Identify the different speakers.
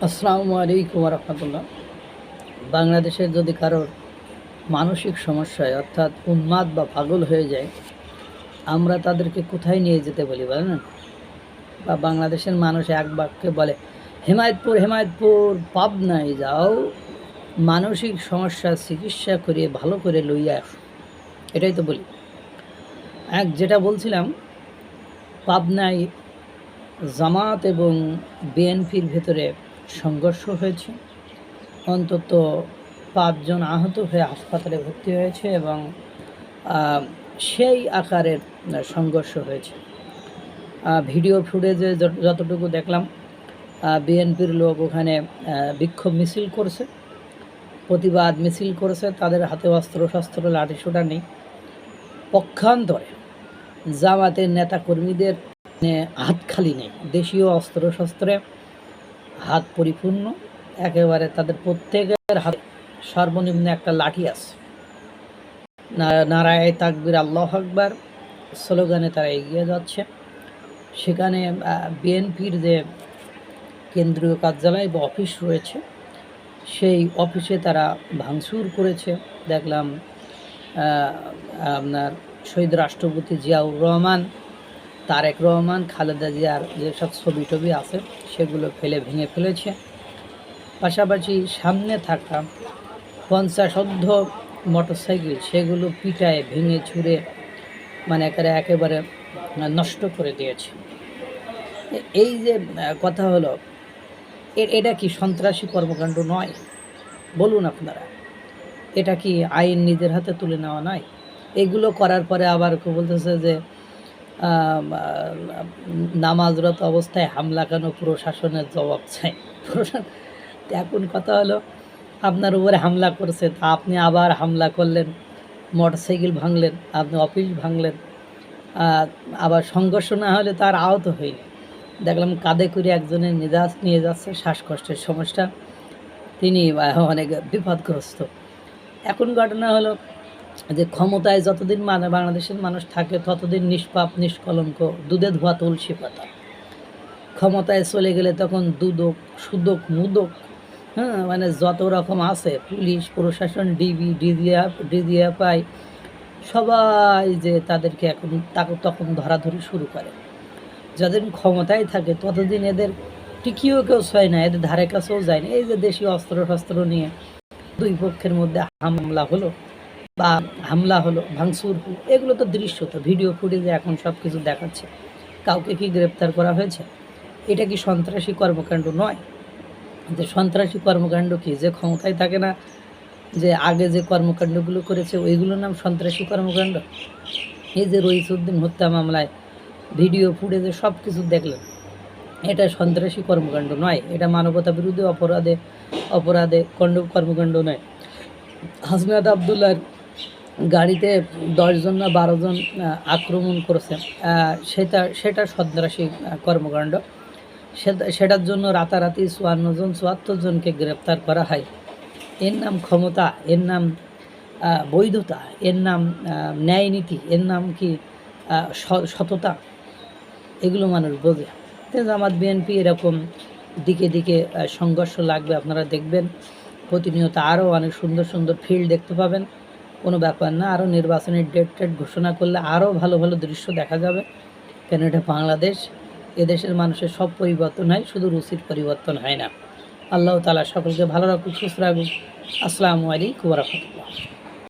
Speaker 1: আসসালামু আলাইকুম রহমতুল্লাহ। বাংলাদেশের যদি কারোর মানসিক সমস্যায় অর্থাৎ উন্মাদ বা পাগল হয়ে যায়, আমরা তাদেরকে কোথায় নিয়ে যেতে বলি বলেন? বা বাংলাদেশের মানুষ এক বাক্যে বলে হেমায়তপুর হেমায়তপুর, পাবনায় যাও, মানসিক সমস্যার চিকিৎসা করিয়ে ভালো করে লইয়া আসো। এটাই তো বলি। যেটা বলছিলাম, পাবনায় জামাত এবং বিএনপির ভেতরে সংঘর্ষ হয়েছে। অন্তত 5 জন আহত হয়ে হাসপাতালে ভর্তি হয়েছে এবং সেই আকারের সংঘর্ষ হয়েছে। ভিডিও ফুটেজে যতটুকু দেখলাম, বিএনপির লোক ওখানে বিক্ষোভ মিছিল করছে, প্রতিবাদ মিছিল করেছে। তাদের হাতে অস্ত্রশস্ত্র লাঠিসোঁটা নেই। পক্ষান্তরে জামাতের নেতাকর্মীদের হাত খালি নেই, দেশীয় অস্ত্রশস্ত্রে হাত পরিপূর্ণ। একেবারে তাদের প্রত্যেকের হাতে সর্বনিম্ন একটা লাঠি আছে। নারায়ে তাকবীর, আল্লাহু আকবার স্লোগানে তারা এগিয়ে যাচ্ছে। সেখানে বিএনপির যে কেন্দ্রীয় কার্যালয় বা অফিস রয়েছে, সেই অফিসে তারা ভাঙচুর করেছে। দেখলাম আপনার শহীদ রাষ্ট্রপতি জিয়াউর রহমান, তারেক রহমান, খালেদা জিয়ার যেসব ছবি টবি আছে সেগুলো ভেঙে ফেলেছে। পাশাপাশি সামনে থাকা 50 মোটরসাইকেল সেগুলো পিটায় ভেঙে চুরে মানে একেবারে নষ্ট করে দিয়েছে। এই যে কথা হলো, এটা কি সন্ত্রাসী কর্মকাণ্ড নয়? বলুন আপনারা, এটা কি আইন নিজের হাতে তুলে নেওয়া নয়? এগুলো করার পরে আবার বলতেছে যে নামাজরত অবস্থায় হামলা কেন, প্রশাসনের জবাব চাই। এখন কথা হলো, আপনার উপরে হামলা করছে, তা আপনি আবার হামলা করলেন, মোটরসাইকেল ভাঙলেন, আপনি অফিস ভাঙলেন, আবার সংঘর্ষ না হলে তার আহত হয়নি। দেখলাম কাঁধে করে একজনের নিয়ে যাচ্ছে, শ্বাসকষ্টের সমস্যা, তিনি অনেক বিপদগ্রস্ত। এখন ঘটনা হলো যে ক্ষমতায় যতদিন বাংলাদেশের মানুষ থাকে ততদিন নিষ্পাপ নিষ্কলঙ্ক, দুধে ধোয়া তুলসী পাতা। ক্ষমতায় চলে গেলে তখন দুদক সুদক মুদক, মানে যত রকম আছে, পুলিশ প্রশাসন, ডিজিএফআই, সবাই যে তাদেরকে তখন ধরাধরি শুরু করে। যতদিন ক্ষমতায় থাকে ততদিন এদের টিকিও কেউ ছয় না, এদের ধারে কাছেও যায় না। এই যে দেশীয় অস্ত্রশস্ত্র নিয়ে দুই পক্ষের মধ্যে হামলা হলো, ভাঙচুর হলো, এগুলো তো দৃশ্য, তো ভিডিও ফুটেজে এখন সব কিছু দেখাচ্ছে। কাউকে কি গ্রেপ্তার করা হয়েছে? এটা কি সন্ত্রাসী কর্মকাণ্ড নয়? যে সন্ত্রাসী কর্মকাণ্ড কি, যে ক্ষমতায় থাকে না, যে আগে যে কর্মকাণ্ডগুলো করেছে ওইগুলোর নাম সন্ত্রাসী কর্মকাণ্ড? এই যে রইসউদ্দিন হত্যা মামলায় ভিডিও ফুটেজে সব কিছু দেখলেন, এটা সন্ত্রাসী কর্মকাণ্ড নয়, এটা মানবতা বিরোধী অপরাধে কর্মকাণ্ড নয়। হাসনাত আবদুল্লার গাড়িতে 10 জন না 12 জন আক্রমণ করেছে, সেটা সন্ত্রাসী কর্মকাণ্ড। সেটার জন্য রাতারাতি 74 জনকে গ্রেপ্তার করা হয়। এর নাম ক্ষমতা, এর নাম বৈধতা, এর নাম ন্যায় নীতি, এর নাম কি সততা? এগুলো মানুষ বোঝে। জামাত বিএনপি এরকম দিকে দিকে সংঘর্ষ লাগবে, আপনারা দেখবেন। প্রতিনিয়ত আরও অনেক সুন্দর সুন্দর ফিল্ড দেখতে পাবেন, কোনো ব্যাপার না। আরও নির্বাচনের ডেট ঘোষণা করলে আরও ভালো ভালো দৃশ্য দেখা যাবে। কেন এটা বাংলাদেশ, এদেশের মানুষের সব পরিবর্তন হয়, শুধু রুচির পরিবর্তন হয় না। আল্লাহ তাআলা সকলকে ভালো রাখুক, সুস্থ রাখুক। আসসালামু আলাইকুম ওয়া রাহমাতুল্লাহ।